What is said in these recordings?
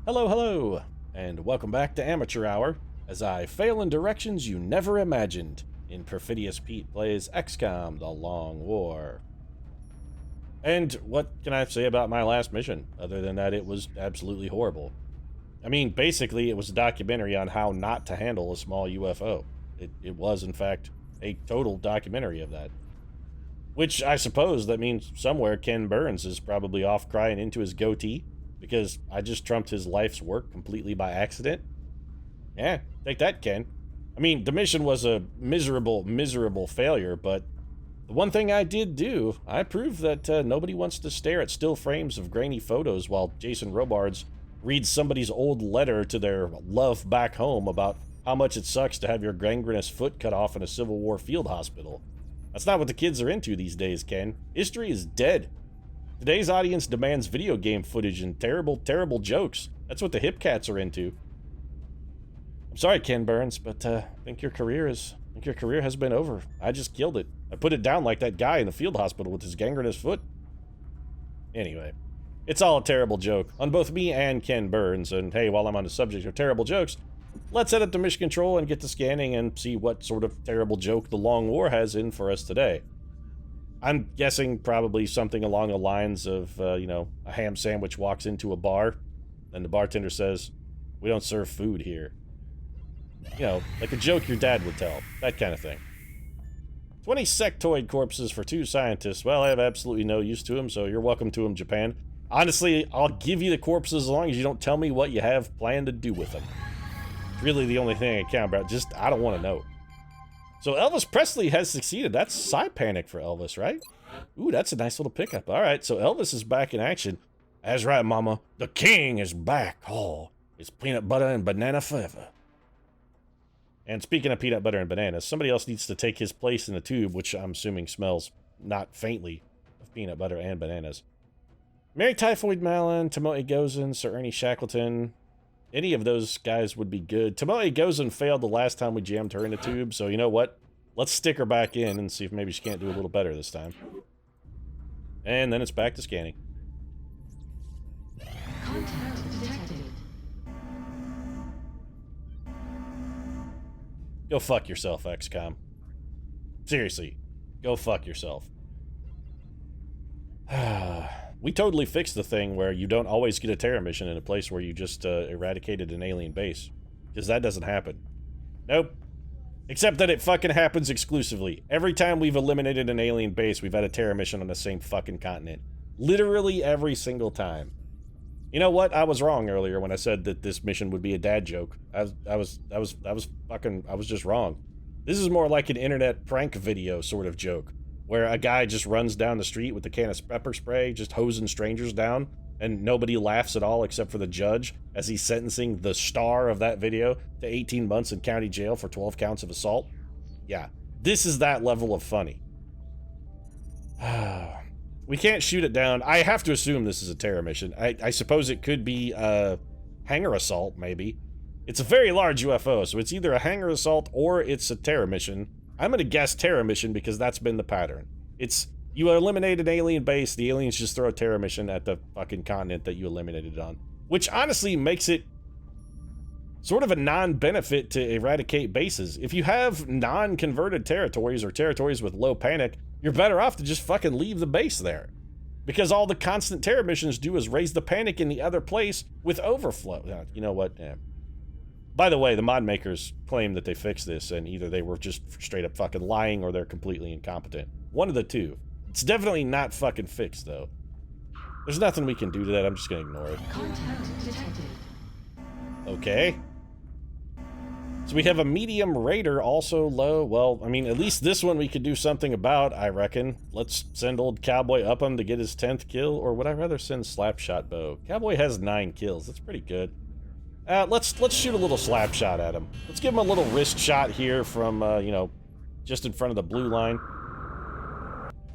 Hello, hello, and welcome back to Amateur Hour, as I fail in directions you never imagined in Perfidious Pete Plays XCOM, The Long War. And what can I say about my last mission, other than that it was absolutely horrible? I mean, basically it was a documentary on how not to handle a small UFO. It was, in fact, a total documentary of that. Which, I suppose, that means somewhere Ken Burns is probably off crying into his goatee, because I just trumped his life's work completely by accident. Yeah, take that, Ken. I mean, the mission was a miserable, miserable failure, but the one thing I did do, I proved that nobody wants to stare at still frames of grainy photos while Jason Robards reads somebody's old letter to their love back home about how much it sucks to have your gangrenous foot cut off in a Civil War field hospital. That's not what the kids are into these days, Ken. History is dead. Today's audience demands video game footage and terrible, terrible jokes. That's what the hip cats are into. I'm sorry, Ken Burns, but I think your career has been over. I just killed it. I put it down like that guy in the field hospital with his gangrenous foot. Anyway, it's all a terrible joke on both me and Ken Burns. And hey, while I'm on the subject of terrible jokes, let's head up to Mission Control and get to scanning and see what sort of terrible joke the Long War has in for us today. I'm guessing probably something along the lines of, a ham sandwich walks into a bar, and the bartender says, "We don't serve food here." You know, like a joke your dad would tell, that kind of thing. 20 sectoid corpses for 2 scientists. Well, I have absolutely no use to them, so you're welcome to them, Japan. Honestly, I'll give you the corpses as long as you don't tell me what you have planned to do with them. It's really the only thing I care about, I don't want to know. So Elvis Presley has succeeded. That's Psy Panic for Elvis, right? Ooh, that's a nice little pickup. All right, so Elvis is back in action. That's right, mama. The king is back. Oh, it's peanut butter and banana forever. And speaking of peanut butter and bananas, somebody else needs to take his place in the tube, which I'm assuming smells not faintly of peanut butter and bananas. Mary Typhoid Malin, Timothy Gozin, Sir Ernie Shackleton. Any of those guys would be good. Timothy Gozin failed the last time we jammed her in the tube, so you know what? Let's stick her back in and see if maybe she can't do a little better this time. And then it's back to scanning. Contact detected. Go fuck yourself, XCOM. Seriously, go fuck yourself. We totally fixed the thing where you don't always get a terror mission in a place where you just eradicated an alien base. Because that doesn't happen. Nope. Except that it fucking happens exclusively. Every time we've eliminated an alien base, we've had a terror mission on the same fucking continent. Literally every single time. You know what? I was wrong earlier when I said that this mission would be a dad joke. I was just wrong. This is more like an internet prank video sort of joke, where a guy just runs down the street with a can of pepper spray, just hosing strangers down, and nobody laughs at all except for the judge as he's sentencing the star of that video to 18 months in county jail for 12 counts of assault. Yeah, this is that level of funny. We can't shoot it down. I have to assume this is a terror mission. I suppose it could be a hangar assault, maybe. It's a very large UFO, so it's either a hangar assault or it's a terror mission. I'm gonna guess terror mission because that's been the pattern. It's, you eliminate an alien base, the aliens just throw a terror mission at the fucking continent that you eliminated it on. Which honestly makes it sort of a non-benefit to eradicate bases. If you have non-converted territories or territories with low panic, you're better off to just fucking leave the base there. Because all the constant terror missions do is raise the panic in the other place with overflow. You know what? Yeah. By the way, the mod makers claim that they fixed this, and either they were just straight up fucking lying or they're completely incompetent. One of the two. It's definitely not fucking fixed, though. There's nothing we can do to that, I'm just gonna ignore it. Contact detected. Okay. So we have a medium raider, also low. Well, I mean, at least this one we could do something about, I reckon. Let's send old Cowboy up him to get his 10th kill, or would I rather send Slapshot Bow? Cowboy has 9 kills, that's pretty good. Let's shoot a little slap shot at him. Let's give him a little wrist shot here from, just in front of the blue line.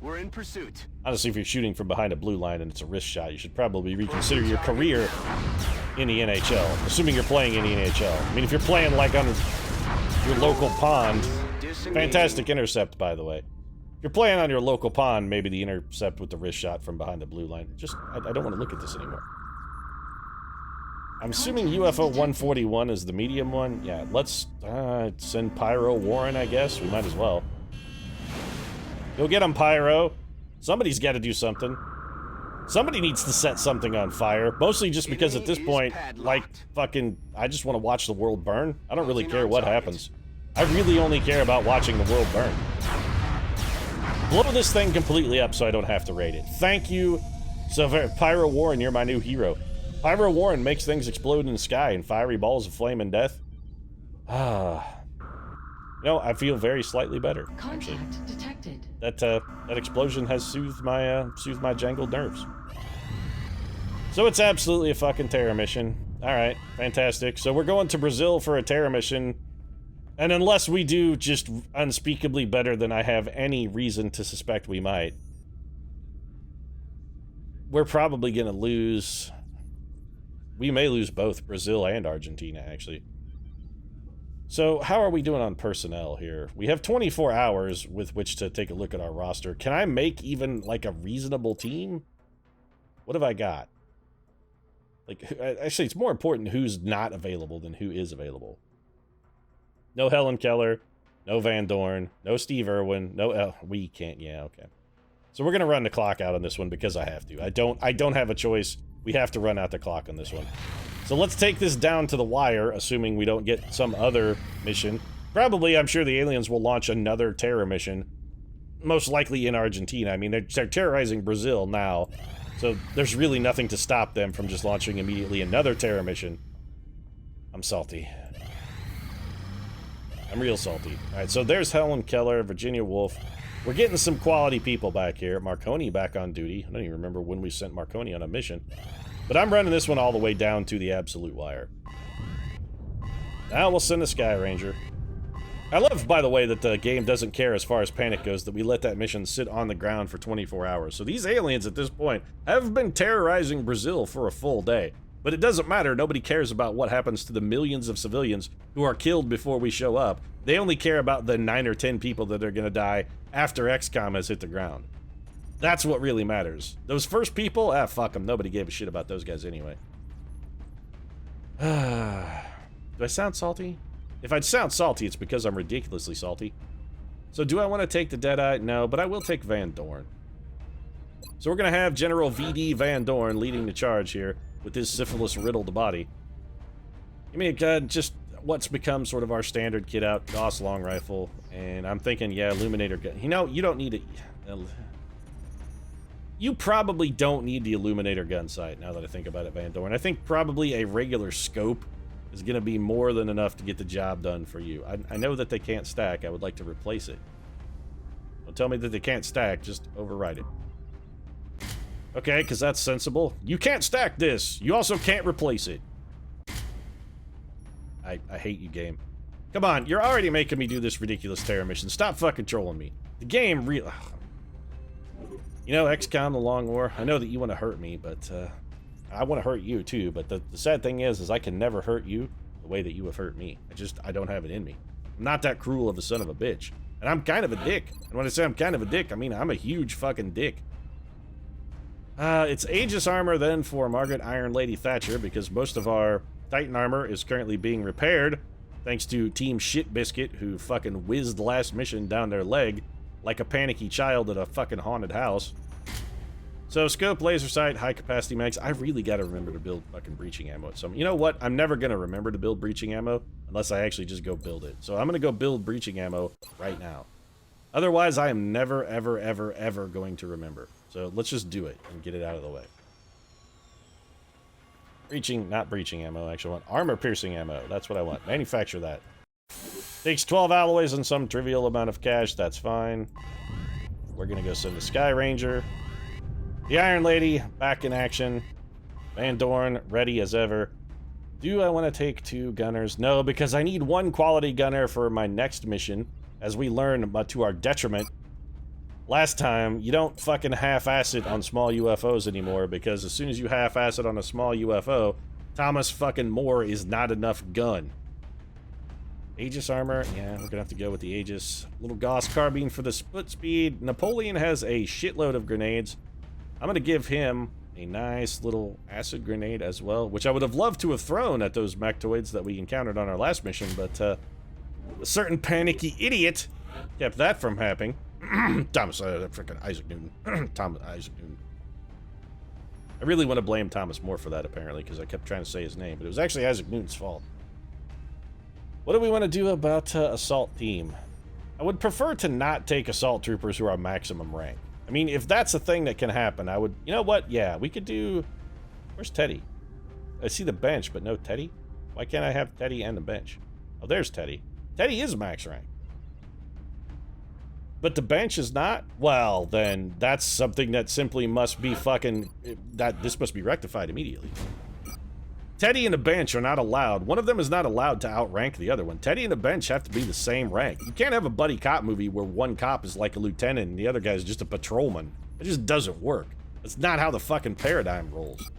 We're in pursuit. Honestly, if you're shooting from behind a blue line and it's a wrist shot, you should probably reconsider your career in the NHL, assuming you're playing in the NHL. I mean, if you're playing like on your local pond, fantastic intercept, by the way. If you're playing on your local pond, maybe the intercept with the wrist shot from behind the blue line. Just, I don't want to look at this anymore. I'm assuming UFO 141 is the medium one. Yeah, let's send Pyro Warren, I guess. We might as well. Go get him, Pyro. Somebody's got to do something. Somebody needs to set something on fire. Mostly just because at this point, like, fucking, I just want to watch the world burn. I don't really care what happens. I really only care about watching the world burn. Blow this thing completely up so I don't have to raid it. Thank you. So, Pyro Warren, you're my new hero. Pyro Warren makes things explode in the sky in fiery balls of flame and death. You know, I feel very slightly better. Contact detected. That explosion has soothed my jangled nerves. So it's absolutely a fucking terror mission. Alright, fantastic. So we're going to Brazil for a terror mission. And unless we do just unspeakably better than I have any reason to suspect we might, we're probably gonna lose. We may lose both Brazil and Argentina, actually. So how are we doing on personnel here? We have 24 hours with which to take a look at our roster. Can I make even, like, a reasonable team? What have I got? Like, actually, it's more important who's not available than who is available. No Helen Keller, no Van Dorn, no Steve Irwin, no... we can't, yeah, okay. So we're gonna run the clock out on this one because I have to. I don't have a choice. We have to run out the clock on this one. So let's take this down to the wire, assuming we don't get some other mission. Probably, I'm sure the aliens will launch another terror mission. Most likely in Argentina. I mean, they're terrorizing Brazil now. So there's really nothing to stop them from just launching immediately another terror mission. I'm salty. I'm real salty. Alright, so there's Helen Keller, Virginia Woolf. We're getting some quality people back here. Marconi back on duty. I don't even remember when we sent Marconi on a mission. But I'm running this one all the way down to the absolute wire. Now we'll send a Sky Ranger. I love, by the way, that the game doesn't care as far as panic goes, that we let that mission sit on the ground for 24 hours. So these aliens at this point have been terrorizing Brazil for a full day. But it doesn't matter. Nobody cares about what happens to the millions of civilians who are killed before we show up. They only care about the 9 or 10 people that are going to die after XCOM has hit the ground. That's what really matters. Those first people, fuck them. Nobody gave a shit about those guys anyway. Do I sound salty? If I'd sound salty, it's because I'm ridiculously salty. So do I want to take the Deadeye? No, but I will take Van Dorn. So we're going to have General V.D. Van Dorn leading the charge here with his syphilis-riddled body. I mean, just what's become sort of our standard kit out, Gauss long rifle, and I'm thinking, yeah, Illuminator gun. You know, you don't need it. You probably don't need the Illuminator gun sight, now that I think about it, Van Dorn. I think probably a regular scope is going to be more than enough to get the job done for you. I know that they can't stack. I would like to replace it. Don't tell me that they can't stack, just override it. Okay, because that's sensible. You can't stack this. You also can't replace it. I hate you, game. Come on, you're already making me do this ridiculous terror mission. Stop fucking trolling me. The game You know, XCOM, the Long War, I know that you want to hurt me, but I want to hurt you too, but the sad thing is I can never hurt you the way that you have hurt me. I don't have it in me. I'm not that cruel of a son of a bitch. And I'm kind of a dick. And when I say I'm kind of a dick, I mean I'm a huge fucking dick. It's Aegis armor then for Margaret Iron Lady Thatcher, because most of our Titan armor is currently being repaired, thanks to Team Shit Biscuit, who fucking whizzed last mission down their leg like a panicky child at a fucking haunted house. So, scope, laser sight, high capacity mags. I really gotta remember to build fucking breaching ammo. So, you know what? I'm never gonna remember to build breaching ammo unless I actually just go build it. So, I'm gonna go build breaching ammo right now. Otherwise, I am never, ever, ever, ever going to remember. So, let's just do it and get it out of the way. Not breaching ammo, actually. I want armor-piercing ammo. That's what I want. Manufacture that. Takes 12 alloys and some trivial amount of cash. That's fine. We're gonna go send the Sky Ranger. The Iron Lady, back in action. Van Dorn, ready as ever. Do I want to take 2 gunners? No, because I need 1 quality gunner for my next mission, as we learn, but to our detriment. Last time, you don't fucking half-ass it on small UFOs anymore, because as soon as you half-ass it on a small UFO, Thomas fucking More is not enough gun. Aegis armor, yeah, we're gonna have to go with the Aegis. Little Gauss carbine for the split speed. Napoleon has a shitload of grenades. I'm gonna give him a nice little acid grenade as well, which I would have loved to have thrown at those mechtoids that we encountered on our last mission, but a certain panicky idiot kept that from happening. Thomas, freaking Isaac Newton. Thomas Isaac Newton. I really want to blame Thomas More for that, apparently, because I kept trying to say his name, but it was actually Isaac Newton's fault. What do we want to do about assault team? I would prefer to not take assault troopers who are maximum rank. I mean, if that's a thing that can happen, I would... You know what? Yeah, we could do... Where's Teddy? I see the bench, but no Teddy? Why can't I have Teddy and the bench? Oh, there's Teddy. Teddy is max rank. But the bench is not? Well, then that's something that simply must be fucking... This must be rectified immediately. Teddy and the bench are not allowed. One of them is not allowed to outrank the other one. Teddy and the bench have to be the same rank. You can't have a buddy cop movie where one cop is like a lieutenant and the other guy is just a patrolman. It just doesn't work. That's not how the fucking paradigm rolls.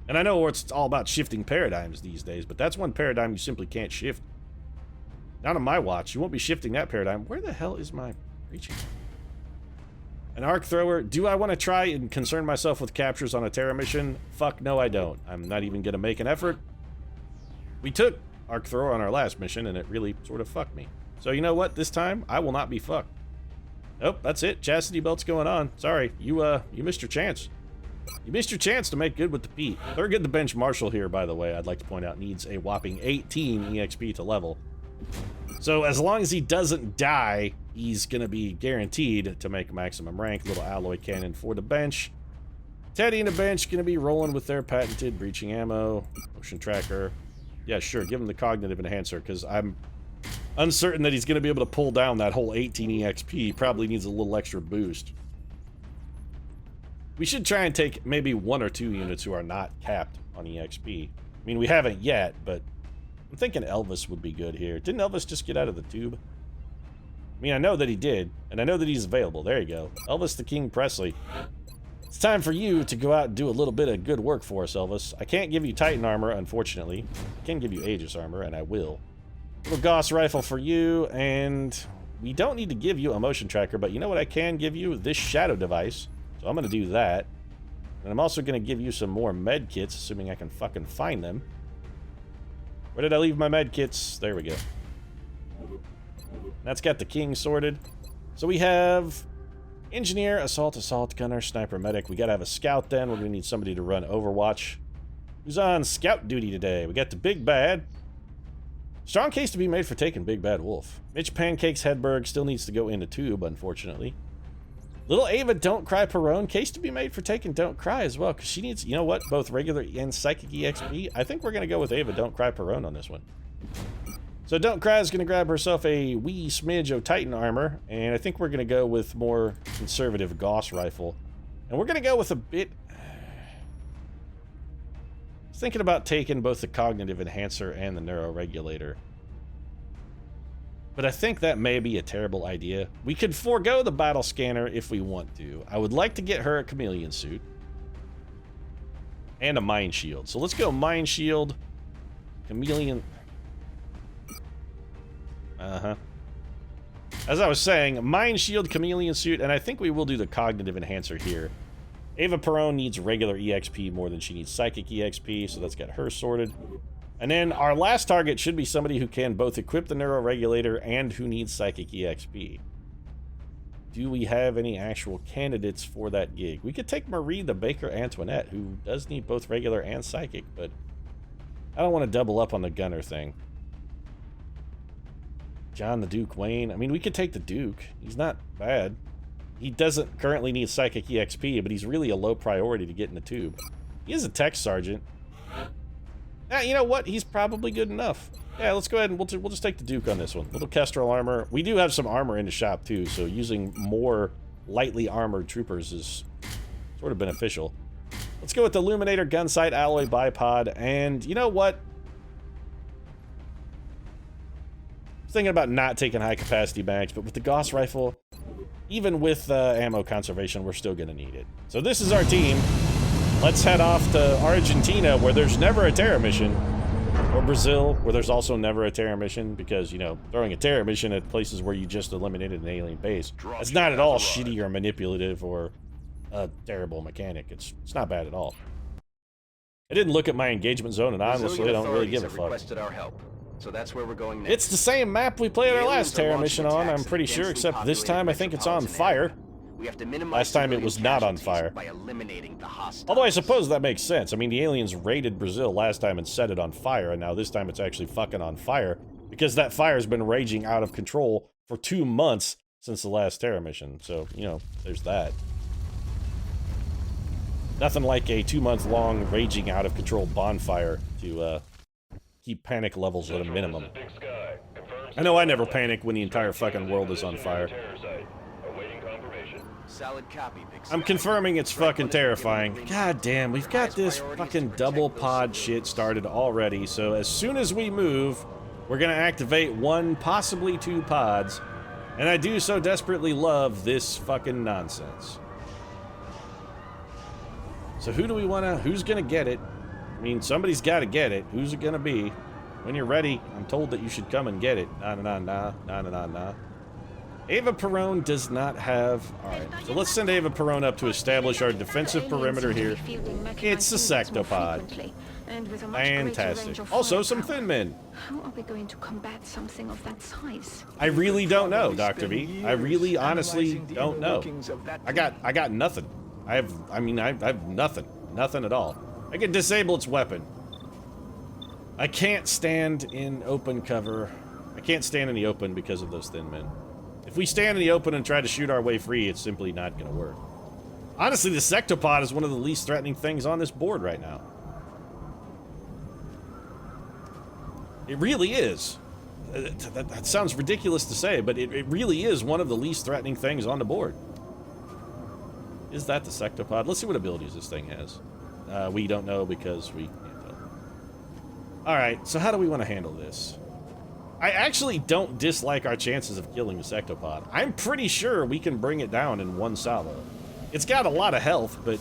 And I know it's all about shifting paradigms these days, but that's one paradigm you simply can't shift. Not on my watch. You won't be shifting that paradigm. Where the hell is my reaching? An arc thrower. Do I want to try and concern myself with captures on a Terra mission? Fuck no, I don't. I'm not even going to make an effort. We took arc thrower on our last mission, and it really sort of fucked me. So you know what? This time, I will not be fucked. Nope, that's it. Chastity belt's going on. Sorry, you missed your chance. You missed your chance to make good with the Pete. Thurgood the bench marshal here, by the way, I'd like to point out, needs a whopping 18 EXP to level. So as long as he doesn't die, he's going to be guaranteed to make maximum rank. Little alloy cannon for the bench. Teddy and the bench going to be rolling with their patented breaching ammo. Motion tracker. Yeah, sure, give him the cognitive enhancer, because I'm uncertain that he's going to be able to pull down that whole 18 EXP. He probably needs a little extra boost. We should try and take maybe 1 or 2 units who are not capped on EXP. I mean, we haven't yet, but I'm thinking Elvis would be good here. Didn't Elvis just get out of the tube? I mean, I know that he did, and I know that he's available. There you go. Elvis the King Presley. It's time for you to go out and do a little bit of good work for us, Elvis. I can't give you Titan armor, unfortunately. I can give you Aegis armor, and I will. Little Gauss rifle for you, and we don't need to give you a motion tracker, but you know what I can give you? This shadow device. So I'm going to do that. And I'm also going to give you some more med kits, assuming I can fucking find them. Where did I leave my med kits? There we go. That's got the king sorted. So we have engineer, assault gunner, sniper, medic. We gotta have a scout then. We're gonna need somebody to run Overwatch. Who's on scout duty today? We got the big bad. Strong case to be made for taking Big Bad Wolf. Mitch Pancakes Hedberg still needs to go into tube, unfortunately. Little Ava Don't Cry Perone. Case to be made for taking Don't Cry as well, because she needs, you know what, both regular and psychic EXP. I think we're going to go with Ava Don't Cry Perone on this one. So Don't Cry is going to grab herself a wee smidge of Titan armor, and I think we're going to go with more conservative Gauss rifle. And we're going to go with a bit... I was thinking about taking both the cognitive enhancer and the neuroregulator. But I think that may be a terrible idea. We could forego the battle scanner if we want to. I would like to get her a chameleon suit. And a mind shield. So let's go mind shield. Chameleon. Uh-huh. As I was saying, mind shield, chameleon suit, and I think we will do the cognitive enhancer here. Ava Perone needs regular EXP more than she needs psychic EXP, so let's get her sorted. And then our last target should be somebody who can both equip the neuroregulator and who needs psychic EXP. Do we have any actual candidates for that gig? We could take Marie the Baker Antoinette, who does need both regular and psychic, but I don't want to double up on the gunner thing. John the Duke Wayne. I mean, we could take the Duke. He's not bad. He doesn't currently need psychic EXP, but he's really a low priority to get in the tube. He is a tech sergeant. You know what? He's probably good enough. Yeah, let's go ahead and we'll just take the Duke on this one. Little Kestrel armor. We do have some armor in the shop, too, so using more lightly armored troopers is sort of beneficial. Let's go with the Illuminator, Gunsight, Alloy, Bipod, and you know what? I was thinking about not taking high-capacity bags, but with the Gauss rifle, even with ammo conservation, we're still going to need it. So this is our team. Let's head off to Argentina, where there's never a Terra mission. Or Brazil, where there's also never a Terra mission, because, you know, throwing a Terra mission at places where you just eliminated an alien base, it's not at all shitty or manipulative or a terrible mechanic. It's not bad at all. I didn't look at my engagement zone, and honestly, I don't really give a fuck. Requested our help, so that's where we're going next. It's the same map we played our last Terra mission on, I'm pretty sure, except this time I think it's on fire. We have to minimize Last time it was not on fire. by eliminating the hostiles. Although I suppose that makes sense. I mean, the aliens raided Brazil last time and set it on fire, and now this time it's actually fucking on fire, because that fire's been raging out of control for 2 months since the last Terra mission. So, you know, there's that. Nothing like a 2-month-long raging out of control bonfire to keep panic levels at a minimum. I know I never panic when the entire fucking world is on fire. Solid copy, Big I'm Sky. confirming it's fucking terrifying. God damn, we've got this fucking double pod shit started already, so as soon as we move, we're gonna activate 1, possibly 2 pods, and I do so desperately love this fucking nonsense. So who's gonna get it? I mean, somebody's gotta get it. Who's it gonna be? When you're ready, I'm told that you should come and get it. Nah. Ava Perone does not have... Alright, so let's send Ava Perone up to establish our defensive perimeter here. It's a sectopod. Fantastic. Also, some thin men. How are we going to combat something of that size? I really don't know, Dr. B. I really, honestly don't know. I got nothing. I have nothing. Nothing at all. I can disable its weapon. I can't stand in open cover. I can't stand in the open because of those thin men. If we stand in the open and try to shoot our way free, it's simply not going to work. Honestly, the sectopod is one of the least threatening things on this board right now. It really is. That sounds ridiculous to say, but it really is one of the least threatening things on the board. Is that the sectopod? Let's see what abilities this thing has. We don't know because we can't tell. Alright, so how do we want to handle this? I actually don't dislike our chances of killing the sectopod. I'm pretty sure we can bring it down in 1 salvo. It's got a lot of health, but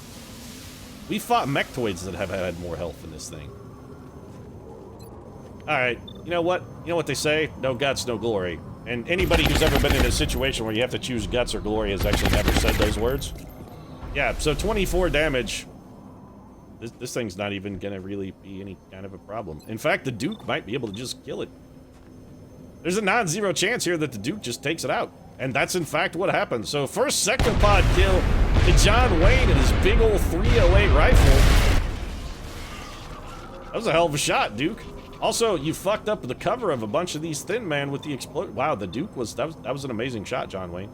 we fought mechtoids that have had more health than this thing. Alright, you know what? You know what they say? No guts, no glory. And anybody who's ever been in a situation where you have to choose guts or glory has actually never said those words. Yeah, so 24 damage. This thing's not even gonna really be any kind of a problem. In fact, the Duke might be able to just kill it. There's a non-zero chance here that the Duke just takes it out. And that's in fact what happened. So first sectopod kill to John Wayne and his big old 308 rifle. That was a hell of a shot, Duke. Also, you fucked up the cover of a bunch of these thin men with the explode. Wow, the Duke was that was an amazing shot, John Wayne.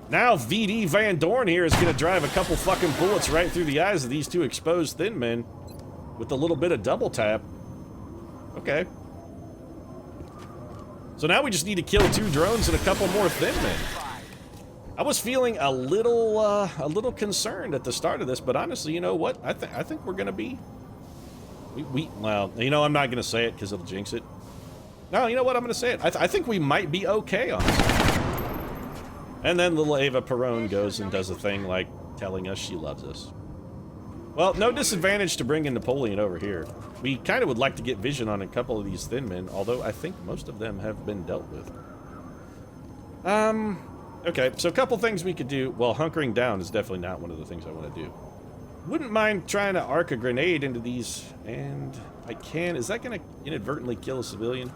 Now VD Van Dorn here is gonna drive a couple fucking bullets right through the eyes of these 2 exposed thin men with a little bit of double tap. Okay. So now we just need to kill 2 drones and a couple more thin men. I was feeling a little concerned at the start of this, but honestly, you know what? I think we're gonna be. Well, you know, I'm not gonna say it because it'll jinx it. No, you know what? I'm gonna say it. I think we might be okay on this. And then little Ava Perone goes and does a thing like telling us she loves us. Well, no disadvantage to bringing Napoleon over here. We kind of would like to get vision on a couple of these thin men, although I think most of them have been dealt with. Okay, so a couple things we could do. Well, hunkering down is definitely not one of the things I want to do. Wouldn't mind trying to arc a grenade into these, and I can. Is that going to inadvertently kill a civilian?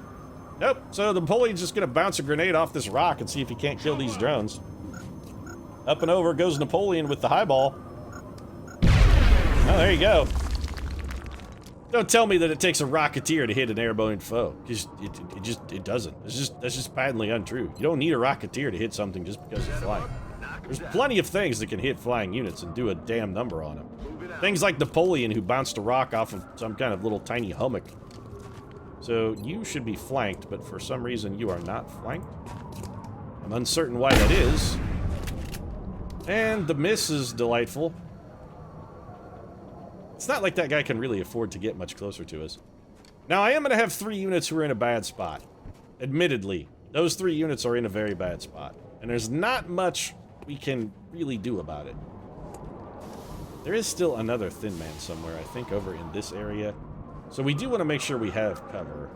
Nope, so the Napoleon's just going to bounce a grenade off this rock and see if he can't kill these drones. Up and over goes Napoleon with the highball. Oh, there you go. Don't tell me that it takes a rocketeer to hit an airborne foe, because it doesn't. That's just patently untrue. You don't need a rocketeer to hit something just because it's flying. There's plenty of things that can hit flying units and do a damn number on them. Things like Napoleon, who bounced a rock off of some kind of little tiny hummock. So you should be flanked, but for some reason you are not flanked. I'm uncertain why that is. And the miss is delightful. It's not like that guy can really afford to get much closer to us. Now, I am going to have 3 units who are in a bad spot. Admittedly, those 3 units are in a very bad spot. And there's not much we can really do about it. There is still another thin man somewhere, I think, over in this area. So we do want to make sure we have cover.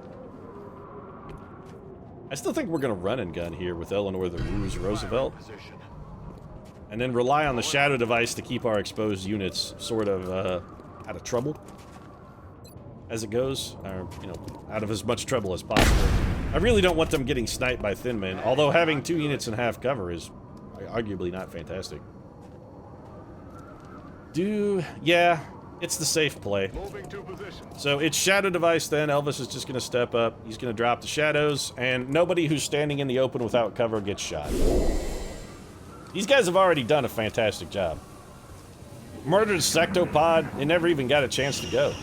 I still think we're going to run and gun here with Eleanor the Ruse Roosevelt. and then rely on the shadow device to keep our exposed units sort of out of trouble as it goes, or, you know, out of as much trouble as possible. I really don't want them getting sniped by thin men, although having 2 units in half cover is arguably not fantastic. Yeah, it's the safe play. So it's shadow device then. Elvis is just going to step up. He's going to drop the shadows, and nobody who's standing in the open without cover gets shot. These guys have already done a fantastic job. Murdered a sectopod, it never even got a chance to go.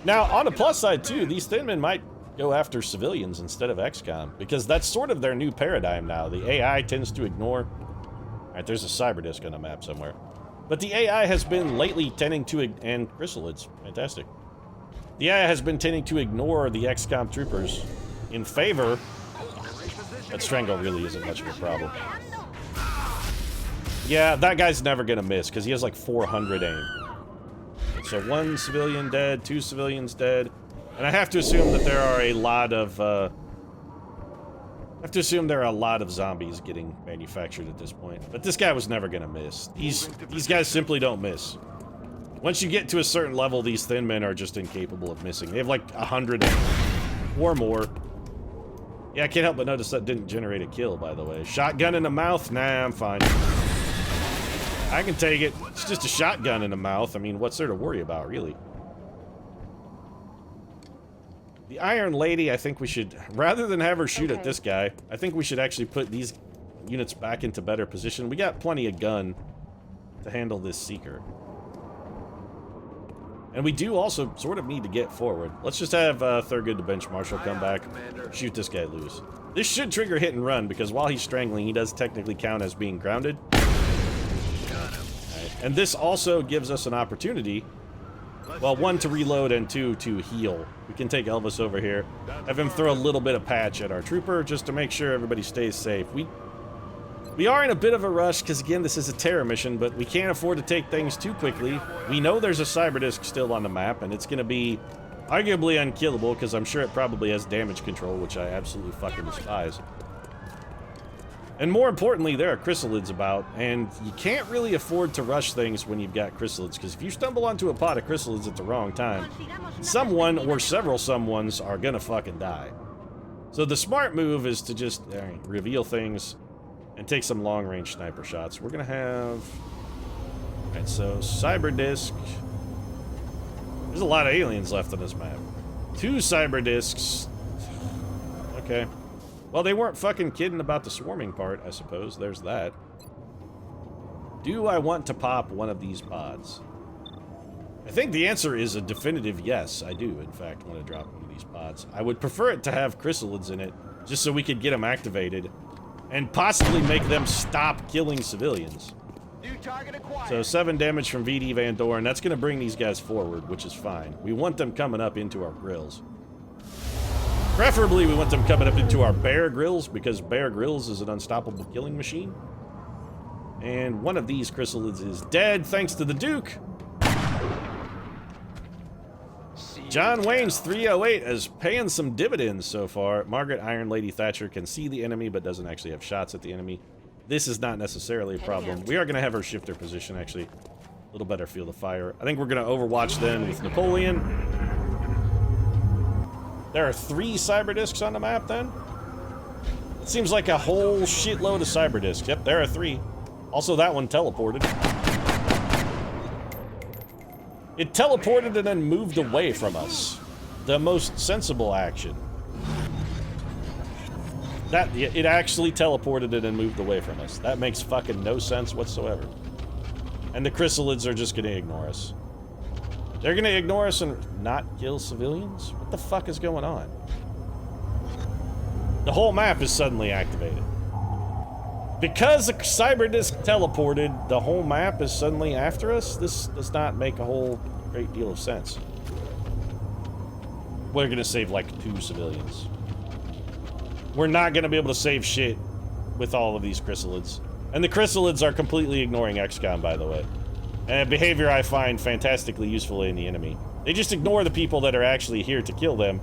Now, on the plus side too, these thin men might go after civilians instead of XCOM, because that's sort of their new paradigm now. The AI tends to ignore... Alright, there's a cyber disc on the map somewhere. But the AI has been lately tending to... And Chrysalids. Fantastic. The AI has been tending to ignore the XCOM troopers in favor... That Strangle really isn't much of a problem. Yeah, that guy's never gonna miss, because he has like 400 aim. So 1 civilian dead, 2 civilians dead. And I have to assume that there are a lot of, zombies getting manufactured at this point. But this guy was never gonna miss. These guys simply don't miss. Once you get to a certain level, these thin men are just incapable of missing. They have like 100 or more. Yeah, I can't help but notice that didn't generate a kill, by the way. Shotgun in the mouth? Nah, I'm fine. I can take it. It's just a shotgun in the mouth. I mean, what's there to worry about, really? The Iron Lady, I think we should, rather than have her shoot at this guy, I think we should actually put these units back into better position. We got plenty of gun to handle this Seeker. And we do also sort of need to get forward. Let's just have Thurgood the Bench Marshal come back, shoot this guy loose. This should trigger hit and run, because while he's strangling, he does technically count as being grounded. Right. And this also gives us an opportunity, well, 1, to reload, and 2, to heal. We can take Elvis over here, have him throw a little bit of patch at our trooper, just to make sure everybody stays safe. We are in a bit of a rush, because again, this is a terror mission, but we can't afford to take things too quickly. We know there's a cyber disc still on the map, and it's going to be arguably unkillable, because I'm sure it probably has damage control, which I absolutely fucking despise. And more importantly, there are Chrysalids about, and you can't really afford to rush things when you've got Chrysalids, because if you stumble onto a pot of Chrysalids at the wrong time, someone or several someones are gonna fucking die. So the smart move is to just reveal things and take some long-range sniper shots. We're gonna have... Alright, so cyber disc. There's a lot of aliens left on this map. 2 cyber discs. Okay. Well, they weren't fucking kidding about the swarming part, I suppose. There's that. Do I want to pop one of these pods? I think the answer is a definitive yes. I do, in fact, want to drop one of these pods. I would prefer it to have Chrysalids in it, just so we could get them activated, and possibly make them stop killing civilians. So 7 damage from VD Van Doren. That's going to bring these guys forward, which is fine. We want them coming up into our grills. Preferably, we want them coming up into our Bear Grylls, because Bear Grylls is an unstoppable killing machine. And one of these Chrysalids is dead, thanks to the Duke. John Wayne's 308 is paying some dividends so far. Margaret Iron Lady Thatcher can see the enemy, but doesn't actually have shots at the enemy. This is not necessarily a problem. We are going to have her shift her position, actually. A little better field of fire. I think we're going to Overwatch then with Napoleon. There are 3 cyber discs on the map, then? It seems like a whole shitload of cyber discs. Yep, there are 3. Also, that one teleported. It teleported and then moved away from us. The most sensible action. It actually teleported and then moved away from us. That makes fucking no sense whatsoever. And the Chrysalids are just gonna ignore us. They're gonna ignore us and not kill civilians? What the fuck is going on? The whole map is suddenly activated. Because the cyber disc teleported, the whole map is suddenly after us? This does not make a whole great deal of sense. We're gonna save like 2 civilians. We're not gonna be able to save shit with all of these Chrysalids. And the Chrysalids are completely ignoring XCOM, by the way. And a behavior I find fantastically useful in the enemy. They just ignore the people that are actually here to kill them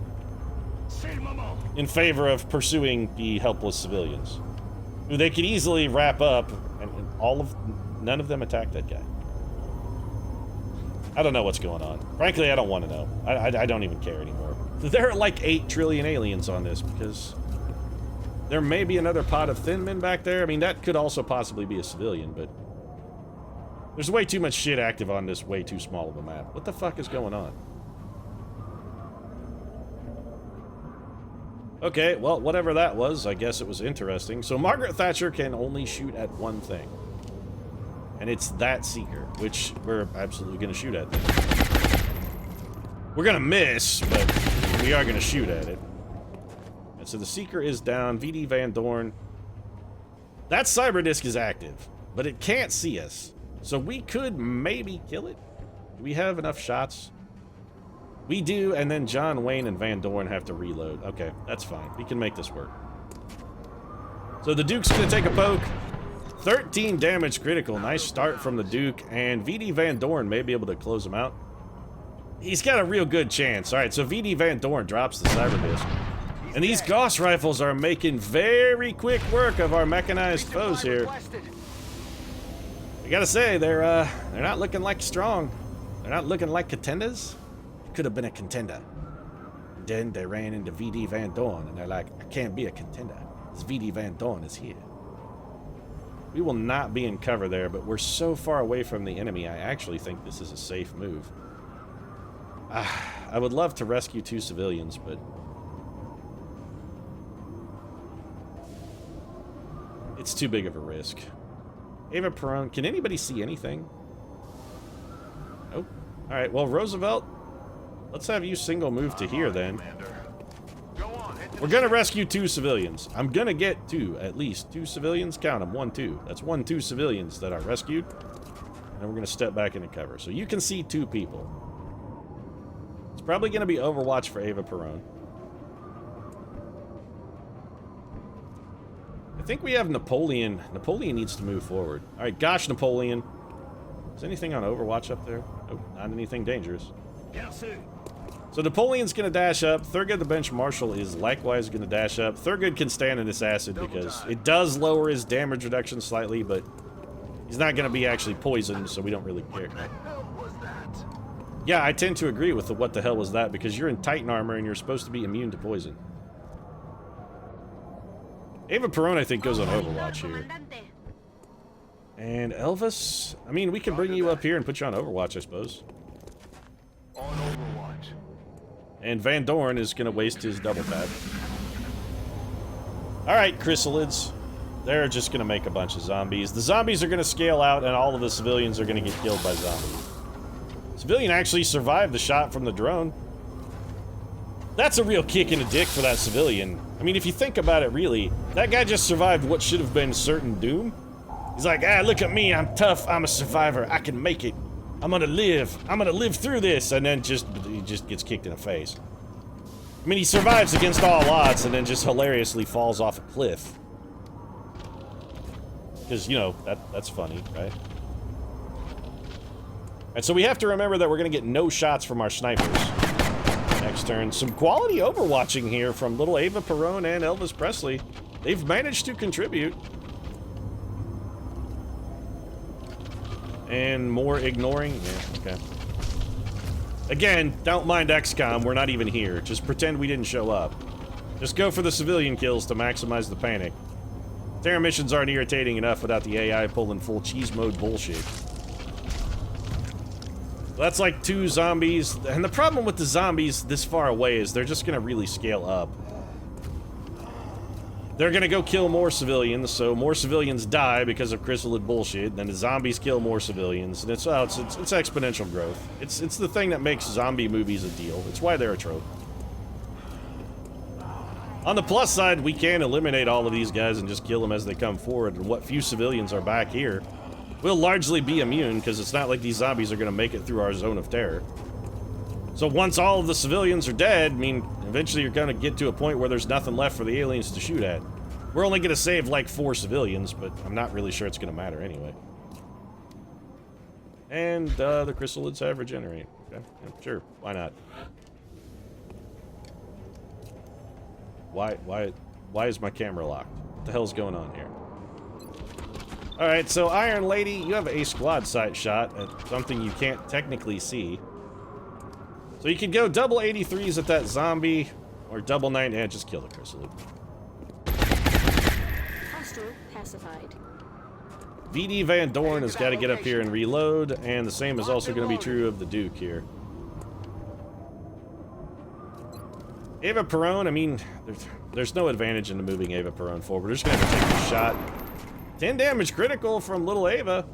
in favor of pursuing the helpless civilians, who they could easily wrap up and none of them attacked that guy. I don't know what's going on. Frankly, I don't want to know. I don't even care anymore. There are like 8 trillion aliens on this because there may be another pod of thin men back there. I mean, that could also possibly be a civilian, but there's way too much shit active on this way too small of a map. What the fuck is going on? Okay, well, whatever that was, I guess it was interesting. So Margaret Thatcher can only shoot at one thing. And it's that Seeker, which we're absolutely going to shoot at. We're going to miss, but we are going to shoot at it. And so the Seeker is down. VD Van Dorn. That cyber disc is active, but it can't see us. So we could maybe kill it. Do we have enough shots? We do, and then John Wayne and Van Dorn have to reload. Okay, that's fine. We can make this work. So the Duke's going to take a poke. 13 damage critical. Nice start from the Duke, and VD Van Dorn may be able to close him out. He's got a real good chance. All right, so VD Van Dorn drops the cyber disc. And these Gauss rifles are making very quick work of our mechanized foes here. I gotta say, they're not looking like strong. They're not looking like contenders. It could have been a contender. Then they ran into VD Van Dorn, and they're like, I can't be a contender. This VD Van Dorn is here. We will not be in cover there, but we're so far away from the enemy, I actually think this is a safe move. I would love to rescue 2 civilians, but it's too big of a risk. Ava Perón, can anybody see anything? Nope. Alright, well, Roosevelt, let's have you single move to here then. We're gonna rescue 2 civilians. I'm gonna get 2, at least 2 civilians. Count them, 1, 2. That's 1, 2 civilians that are rescued. And we're gonna step back into cover. So you can see 2 people. It's probably gonna be Overwatch for Ava Perón. I think we have Napoleon. Napoleon needs to move forward. Alright, gosh, Napoleon. Is anything on Overwatch up there? Nope, not anything dangerous. So Napoleon's gonna dash up. Thurgood the Bench Marshal is likewise gonna dash up. Thurgood can stand in this acid because it does lower his damage reduction slightly, but he's not gonna be actually poisoned, so we don't really care. Yeah, I tend to agree with the what the hell was that, because you're in Titan armor and you're supposed to be immune to poison. Ava Perón, I think, goes on Overwatch here. And Elvis, I mean, we can bring you up here and put you on Overwatch, I suppose. On Overwatch. And Van Dorn is going to waste his double tap. Alright, Chrysalids. They're just going to make a bunch of zombies. The zombies are going to scale out, and all of the civilians are going to get killed by zombies. Civilian actually survived the shot from the drone. That's a real kick in the dick for that civilian. I mean, if you think about it, really, that guy just survived what should have been certain doom. He's like, ah, look at me, I'm tough, I'm a survivor, I can make it. I'm gonna live through this, and then he just gets kicked in the face. I mean, he survives against all odds, and then just hilariously falls off a cliff. Because, you know, that's funny, right? And so we have to remember that we're gonna get no shots from our snipers. Next turn. Some quality overwatching here from little Ava Perón and Elvis Presley. They've managed to contribute. And more ignoring? Yeah, okay. Again, don't mind XCOM, we're not even here. Just pretend we didn't show up. Just go for the civilian kills to maximize the panic. Terra missions aren't irritating enough without the AI pulling full cheese mode bullshit. That's like 2 zombies, and the problem with the zombies this far away is they're just gonna really scale up. They're gonna go kill more civilians, so more civilians die because of chrysalid bullshit, then the zombies kill more civilians, and it's exponential growth. It's the thing that makes zombie movies a deal. It's why they're a trope. On the plus side, we can eliminate all of these guys and just kill them as they come forward, and what few civilians are back here will largely be immune, because it's not like these zombies are gonna make it through our zone of terror. So once all of the civilians are dead, I mean, eventually you're gonna get to a point where there's nothing left for the aliens to shoot at. We're only gonna save like 4 civilians, but I'm not really sure it's gonna matter anyway. And the chrysalids have regenerate. Okay, yeah, sure, why not? Why is my camera locked? What the hell's going on here? Alright, so Iron Lady, you have a squad sight shot at something you can't technically see. So you could go double 83s at that zombie, or double 9, and just kill the Chrysalid. Hostile pacified. VD Van Dorn has got to get up here and reload, and the same is also going to be true of the Duke here. Ava Perone, I mean, there's no advantage into moving Ava Perone forward. We're just going to have to take this shot. 10 damage critical from little Ava.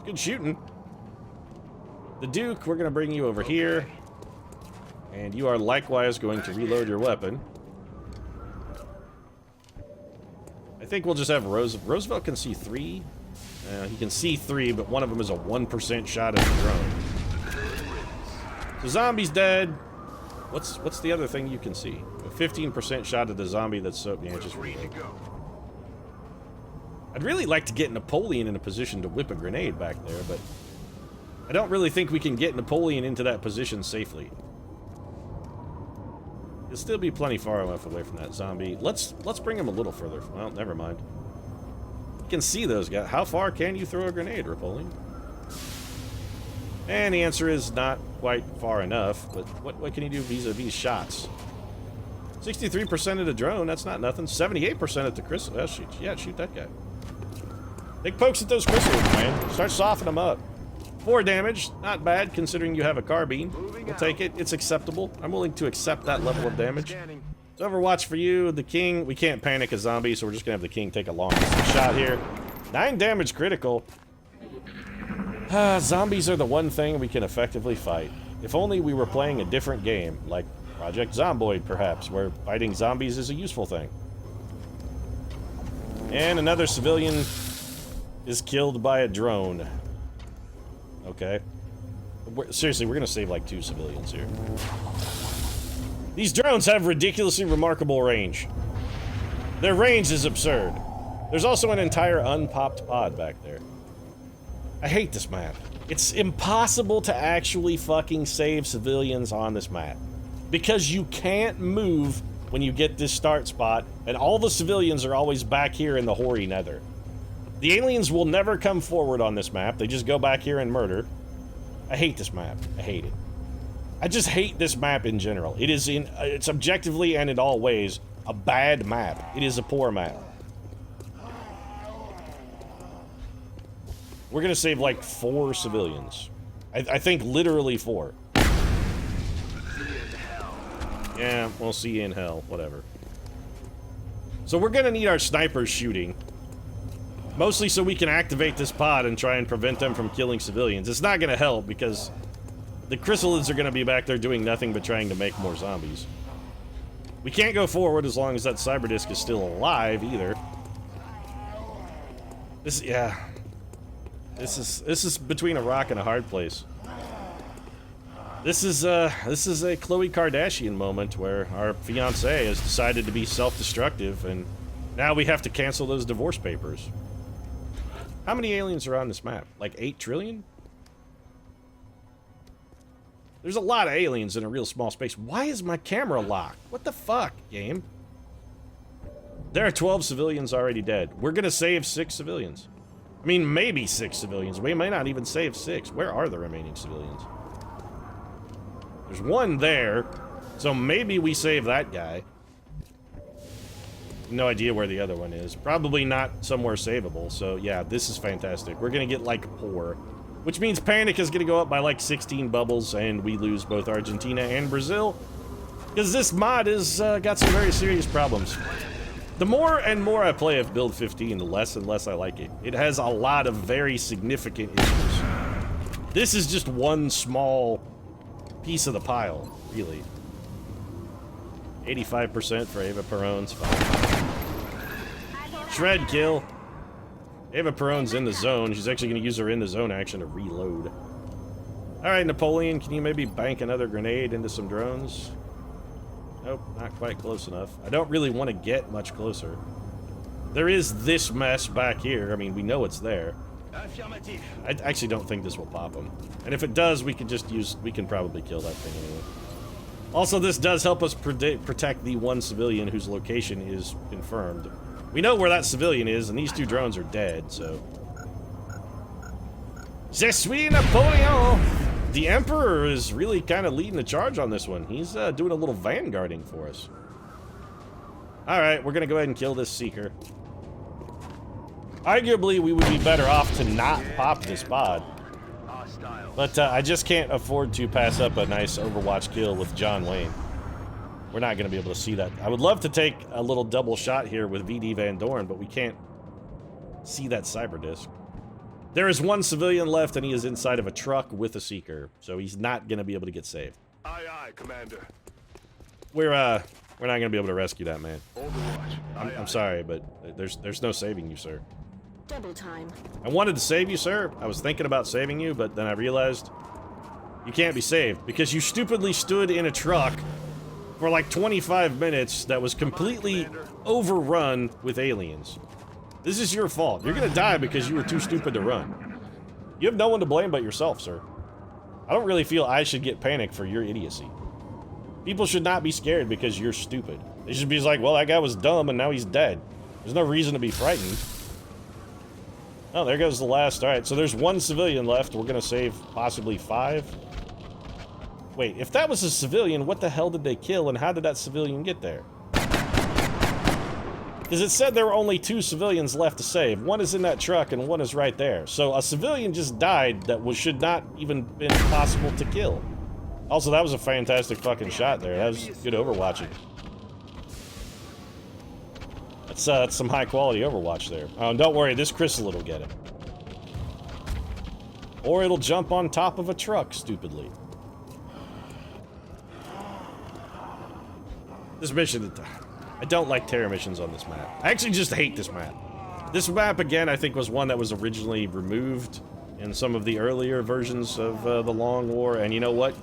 Good shooting. The Duke, we're going to bring you over here. And you are likewise going to reload your weapon. I think we'll just have Roosevelt can see 3. He can see 3, but one of them is a 1% shot at the drone. The zombie's dead. What's the other thing you can see? A 15% shot at the zombie that's so... Yeah, just reload. I'd really like to get Napoleon in a position to whip a grenade back there, but I don't really think we can get Napoleon into that position safely. He'll still be plenty far enough away from that zombie. Let's bring him a little further. Well, never mind. You can see those guys. How far can you throw a grenade, Napoleon? And the answer is not quite far enough, but what can you do vis-a-vis shots? 63% of the drone, that's not nothing. 78% at the Chrysalid. Shoot that guy. Take pokes at those Chrysalids, man. Start softening them up. 4 damage, not bad considering you have a carbine. We'll take it, it's acceptable. I'm willing to accept that level of damage. It's Overwatch for you, the King. We can't panic a zombie, so we're just gonna have the King take a long shot here. 9 damage critical. Zombies are the one thing we can effectively fight. If only we were playing a different game, like Project Zomboid, perhaps, where fighting zombies is a useful thing. And another civilian is killed by a drone. Okay. Seriously, we're gonna save like 2 civilians here. These drones have ridiculously remarkable range. Their range is absurd. There's also an entire unpopped pod back there. I hate this map. It's impossible to actually fucking save civilians on this map. Because you can't move when you get this start spot, and all the civilians are always back here in the hoary nether. The aliens will never come forward on this map. They just go back here and murder. I hate this map. I hate it. I just hate this map in general. It is it's objectively and in all ways a bad map. It is a poor map. We're gonna save like 4 civilians. I think literally 4. Yeah, we'll see you in hell. Whatever. So we're gonna need our snipers shooting. Mostly so we can activate this pod and try and prevent them from killing civilians. It's not gonna help because the Chrysalids are gonna be back there doing nothing but trying to make more zombies. We can't go forward as long as that cyber disc is still alive either. This is between a rock and a hard place. This is a Khloe Kardashian moment where our fiancé has decided to be self-destructive, and now we have to cancel those divorce papers. How many aliens are on this map? Like 8 trillion? There's a lot of aliens in a real small space. Why is my camera locked? What the fuck, game? There are 12 civilians already dead. We're gonna save 6 civilians. I mean, maybe 6 civilians. We may not even save 6. Where are the remaining civilians? There's 1 there, so maybe we save that guy. No idea where the other one is. Probably not somewhere savable, so yeah, this is fantastic. We're gonna get, like, poor. Which means Panic is gonna go up by, like, 16 bubbles, and we lose both Argentina and Brazil. Because this mod has got some very serious problems. The more and more I play of Build 15, the less and less I like it. It has a lot of very significant issues. This is just one small piece of the pile, really. 85% for Ava Perón's fine. Shred kill. Ava Perón's in the zone. She's actually going to use her in the zone action to reload. Alright, Napoleon, can you maybe bank another grenade into some drones? Nope, not quite close enough. I don't really want to get much closer. There is this mess back here. I mean, we know it's there. I actually don't think this will pop them. And if it does, we can just use... We can probably kill that thing anyway. Also, this does help us protect the 1 civilian whose location is confirmed. We know where that civilian is, and these 2 drones are dead, so... Je suis Napoleon! The Emperor is really kind of leading the charge on this one. He's doing a little vanguarding for us. Alright, we're gonna go ahead and kill this Seeker. Arguably, we would be better off to not pop this pod. But I just can't afford to pass up a nice Overwatch kill with John Wayne. We're not gonna be able to see that. I would love to take a little double shot here with VD Van Dorn, but we can't see that cyber disc. There is one civilian left, and he is inside of a truck with a Seeker, so he's not gonna be able to get saved. Aye, aye, Commander. We're not gonna be able to rescue that man. Overwatch. I'm sorry, but there's no saving you, sir. Double time. I wanted to save you, sir. I was thinking about saving you, but then I realized you can't be saved because you stupidly stood in a truck for like 25 minutes that was completely overrun with aliens. This is your fault. You're gonna die because you were too stupid to run. You have no one to blame but yourself, sir. I don't really feel I should get panicked for your idiocy. People should not be scared because you're stupid. They should be like, well, that guy was dumb and now he's dead. There's no reason to be frightened. Oh, there goes the last. Alright, so there's one civilian left. We're gonna save possibly 5. Wait, if that was a civilian, what the hell did they kill and how did that civilian get there? Because it said there were only 2 civilians left to save. One is in that truck and one is right there. So a civilian just died that should not even been possible to kill. Also, that was a fantastic fucking shot there. That was good overwatching. That's some high quality Overwatch there. Oh, don't worry, this Chrysalid will get him. Or it'll jump on top of a truck, stupidly. This mission, I don't like terror missions on this map. I actually just hate this map. This map, again, I think was one that was originally removed in some of the earlier versions of the Long War, and you know what?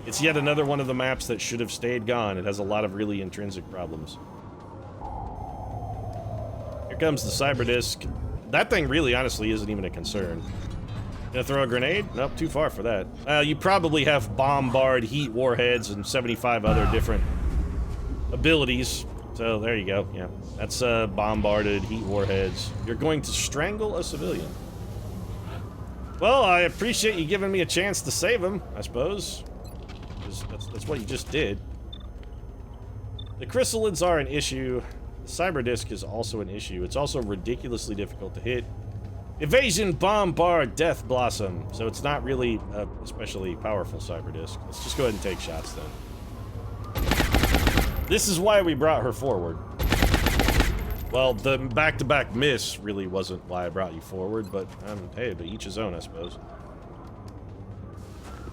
It's yet another one of the maps that should have stayed gone. It has a lot of really intrinsic problems. Here comes the cyber disc. That thing really, honestly, isn't even a concern. Gonna throw a grenade? Nope, too far for that. You probably have bombard, heat warheads, and 75 other different abilities. So there you go. Yeah, that's bombarded, heat warheads. You're going to strangle a civilian. Well, I appreciate you giving me a chance to save him, I suppose. That's what you just did. The Chrysalids are an issue. The cyber disc is also an issue. It's also ridiculously difficult to hit. Evasion, bombard, death blossom. So it's not really a especially powerful cyber disc. Let's just go ahead and take shots then. This is why we brought her forward. Well, the back-to-back miss really wasn't why I brought you forward, but hey, to each his own, I suppose.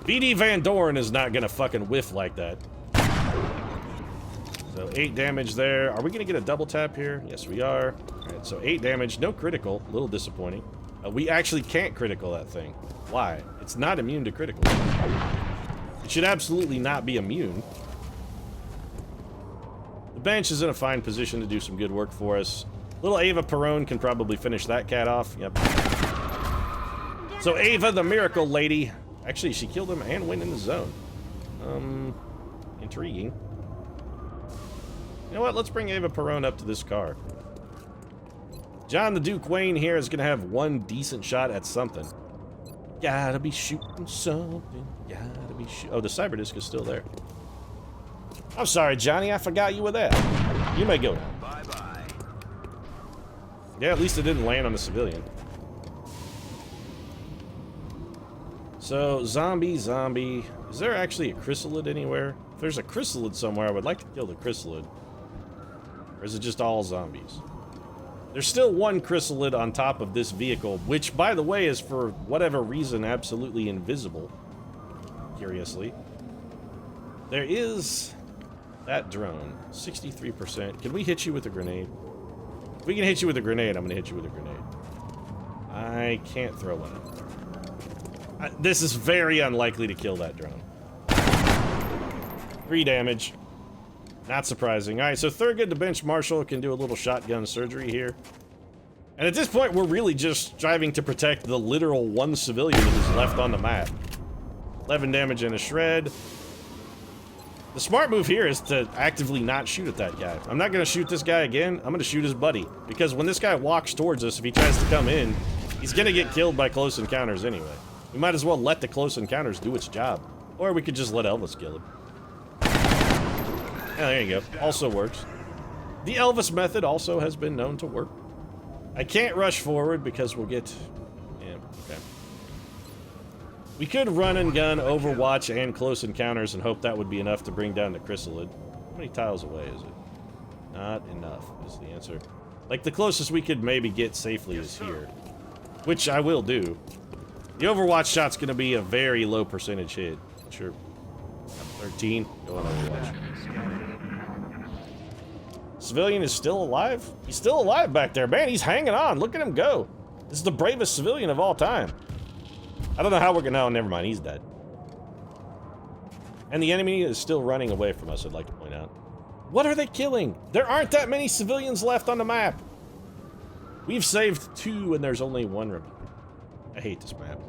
BD Van Dorn is not gonna fucking whiff like that. So 8 damage there. Are we gonna get a double tap here? Yes, we are. Alright, so 8 damage, no critical. A little disappointing. We actually can't critical that thing. Why? It's not immune to critical. It should absolutely not be immune. The bench is in a fine position to do some good work for us. Little Ava Perone can probably finish that cat off. Yep. So Ava, the miracle lady. Actually, she killed him and went in the zone. Intriguing. You know what? Let's bring Ava Perone up to this car. John the Duke Wayne here is gonna have one decent shot at something. Gotta be shooting something. Gotta be oh, the cyber disc is still there. I'm sorry, Johnny. I forgot you were there. You may go now. Bye-bye. Yeah, at least it didn't land on a civilian. So, zombie. Is there actually a Chrysalid anywhere? If there's a Chrysalid somewhere, I would like to kill the Chrysalid. Or is it just all zombies? There's still one Chrysalid on top of this vehicle, which, by the way, is for whatever reason absolutely invisible. Curiously. There is that drone. 63%. Can we hit you with a grenade? If we can hit you with a grenade, I'm gonna hit you with a grenade. I can't throw one up there. This is very unlikely to kill that drone. 3 damage. Not surprising. Alright, so Thurgood, the bench marshal, can do a little shotgun surgery here. And at this point, we're really just striving to protect the literal one civilian that is left on the map. 11 damage and a shred. The smart move here is to actively not shoot at that guy. I'm not going to shoot this guy again. I'm going to shoot his buddy. Because when this guy walks towards us, if he tries to come in, he's going to get killed by close encounters anyway. We might as well let the close encounters do its job. Or we could just let Elvis kill him. Yeah, there you go. Also works. The Elvis method also has been known to work. I can't rush forward because we'll get... Yeah, okay. We could run and gun Overwatch and close encounters and hope that would be enough to bring down the Chrysalid. How many tiles away is it? Not enough is the answer. Like, the closest we could maybe get safely is here. Which I will do. The Overwatch shot's gonna be a very low percentage hit. Sure. 13. Go on Overwatch. Civilian is still alive? He's still alive back there. Man, he's hanging on. Look at him go. This is the bravest civilian of all time. I don't know how we're gonna... No, never mind. He's dead. And the enemy is still running away from us, I'd like to point out. What are they killing? There aren't that many civilians left on the map. We've saved 2 and there's only 1 remaining. I hate this map.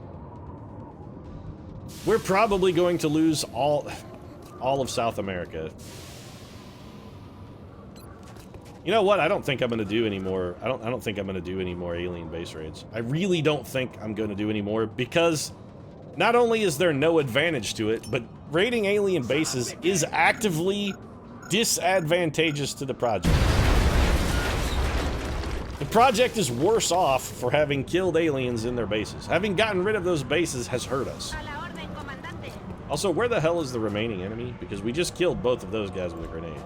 We're probably going to lose all of South America. You know what? I don't think I'm gonna do any more. I don't think I'm gonna do any more alien base raids. I really don't think I'm gonna do any more because not only is there no advantage to it, but raiding alien bases is actively disadvantageous to the project. The project is worse off for having killed aliens in their bases. Having gotten rid of those bases has hurt us. Also, where the hell is the remaining enemy? Because we just killed both of those guys with a grenade.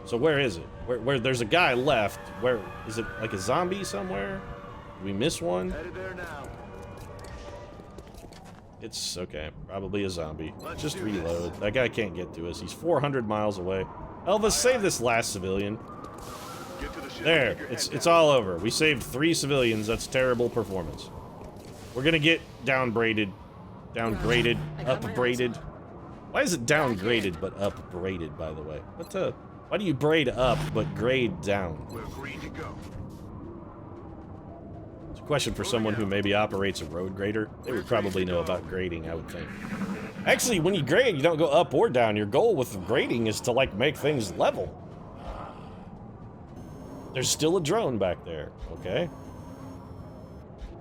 So where is it? Where there's a guy left. Where is it? Like a zombie somewhere? Did we miss one? Headed there now. It's okay. Probably a zombie. Just reload. That guy can't get to us. He's 400 miles away. Elvis, save this last civilian. There. It's all over. We saved 3 civilians. That's terrible performance. We're gonna get downgraded. Downgraded. Upgraded. Why is it downgraded but upgraded, by the way? What the... Why do you braid up but grade down? We're green to go. It's a question for someone who maybe operates a road grader. They would probably know about grading, I would think. Actually, when you grade, you don't go up or down. Your goal with grading is to, like, make things level. There's still a drone back there, okay?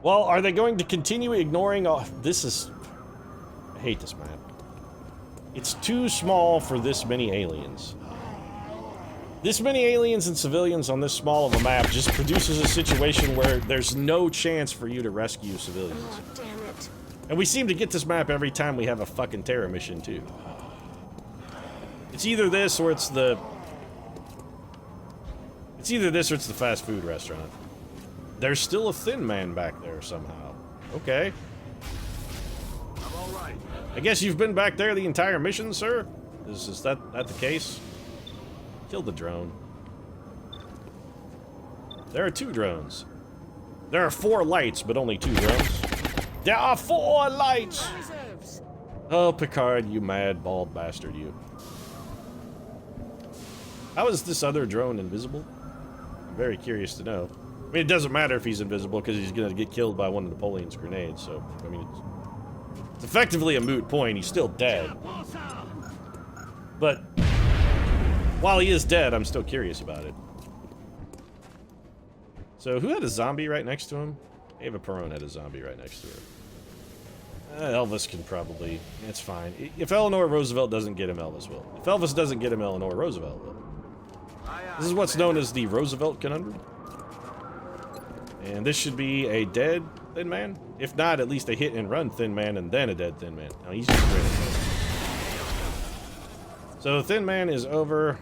Well, are they going to continue ignoring all... This is... I hate this map. It's too small for this many aliens. This many aliens and civilians on this small of a map just produces a situation where there's no chance for you to rescue civilians. Oh, damn it. And we seem to get this map every time we have a fucking terror mission, too. It's either this or it's the... It's either this or it's the fast food restaurant. There's still a thin man back there somehow. Okay. I'm all right. I guess you've been back there the entire mission, sir? Is that the case? Kill the drone. There are 2 drones. There are 4 lights, but only 2 drones. There are 4 lights! Reserves. Oh, Picard, you mad, bald bastard, you. How is this other drone invisible? I'm very curious to know. I mean, it doesn't matter if he's invisible, because he's gonna get killed by one of Napoleon's grenades, so, I mean, it's effectively a moot point. He's still dead. But... while he is dead, I'm still curious about it. So, who had a zombie right next to him? Ava Perron had a zombie right next to her. Elvis can probably... It's fine. If Eleanor Roosevelt doesn't get him, Elvis will. If Elvis doesn't get him, Eleanor Roosevelt will. This is what's known as the Roosevelt Conundrum. And this should be a dead Thin Man. If not, at least a hit and run Thin Man and then a dead Thin Man. Now, he's just great. So, Thin Man is over.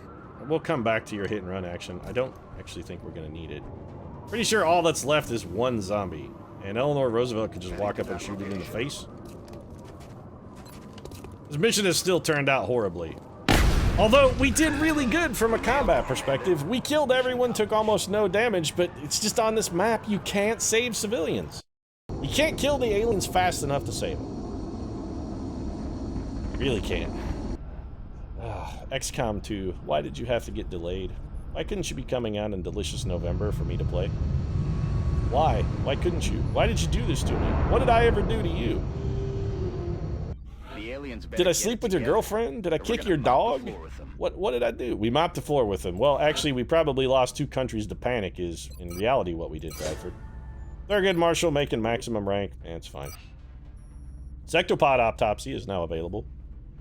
We'll come back to your hit and run action. I don't actually think we're going to need it. Pretty sure all that's left is 1 zombie. And Eleanor Roosevelt could just walk up and shoot it in the face. This mission has still turned out horribly. Although, we did really good from a combat perspective. We killed everyone, took almost no damage, but it's just on this map, you can't save civilians. You can't kill the aliens fast enough to save them. You really can't. XCOM 2, why did you have to get delayed? Why couldn't you be coming out in delicious November for me to play? Why? Why couldn't you? Why did you do this to me? What did I ever do to you? Did I sleep with your girlfriend? Did I kick your dog? What did I do? We mopped the floor with them. Well, actually, we probably lost 2 countries to panic is, in reality, what we did, Bradford. Thurgood Marshal making maximum rank. Man, it's fine. Sectopod Autopsy is now available.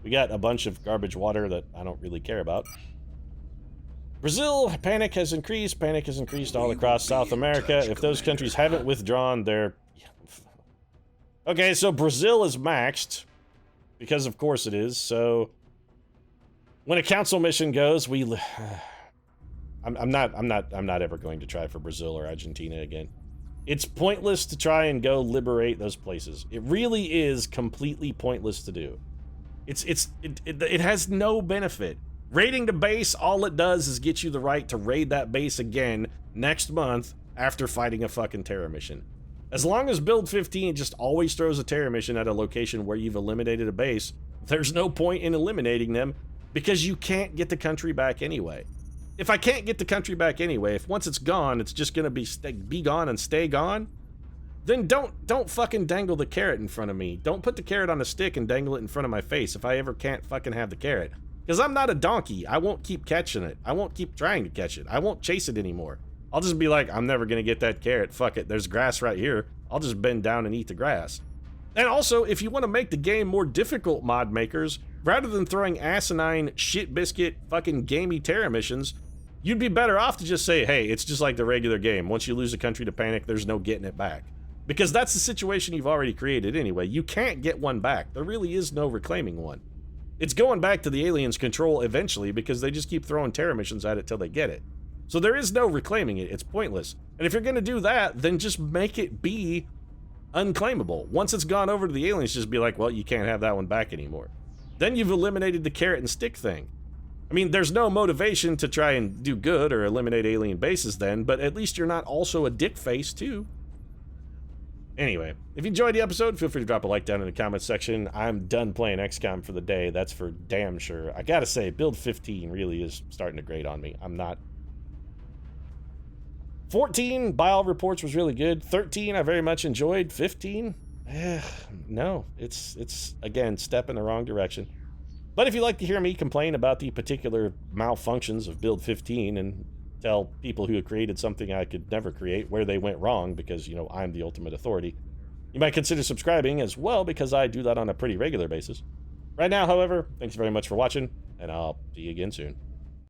We got a bunch of garbage water that I don't really care about. Brazil, panic has increased. Panic has increased all across South America. If those countries haven't withdrawn, they're... Okay, so Brazil is maxed. Because of course it is, so... When a council mission goes, we... I'm not ever going to try for Brazil or Argentina again. It's pointless to try and go liberate those places. It really is completely pointless to do. It has no benefit. Raiding the base, all it does is get you the right to raid that base again next month after fighting a fucking terror mission. As long as Build 15 just always throws a terror mission at a location where you've eliminated a base, there's no point in eliminating them because you can't get the country back anyway. If I can't get the country back anyway, if once it's gone, it's just gonna be gone and stay gone, then don't fucking dangle the carrot in front of me. Don't put the carrot on a stick and dangle it in front of my face if I ever can't fucking have the carrot. Because I'm not a donkey. I won't keep catching it. I won't keep trying to catch it. I won't chase it anymore. I'll just be like, I'm never gonna get that carrot. Fuck it. There's grass right here. I'll just bend down and eat the grass. And also, if you want to make the game more difficult, mod makers, rather than throwing asinine, shit biscuit, fucking gamey terror missions, you'd be better off to just say, hey, it's just like the regular game. Once you lose a country to panic, there's no getting it back. Because that's the situation you've already created anyway. You can't get one back. There really is no reclaiming one. It's going back to the aliens' control eventually because they just keep throwing terror missions at it till they get it. So there is no reclaiming it. It's pointless. And if you're going to do that, then just make it be unclaimable. Once it's gone over to the aliens, just be like, well, you can't have that one back anymore. Then you've eliminated the carrot and stick thing. I mean, there's no motivation to try and do good or eliminate alien bases then, but at least you're not also a dick face too. Anyway, if you enjoyed the episode, feel free to drop a like down in the comments section. I'm done playing XCOM for the day, that's for damn sure. I gotta say, Build 15 really is starting to grate on me. I'm not... 14, by all reports, was really good. 13, I very much enjoyed. 15, no. It's again, step in the wrong direction. But if you'd like to hear me complain about the particular malfunctions of Build 15 and tell people who have created something I could never create where they went wrong because, you know, I'm the ultimate authority, you might consider subscribing as well because I do that on a pretty regular basis. Right now, however, thanks very much for watching, and I'll see you again soon.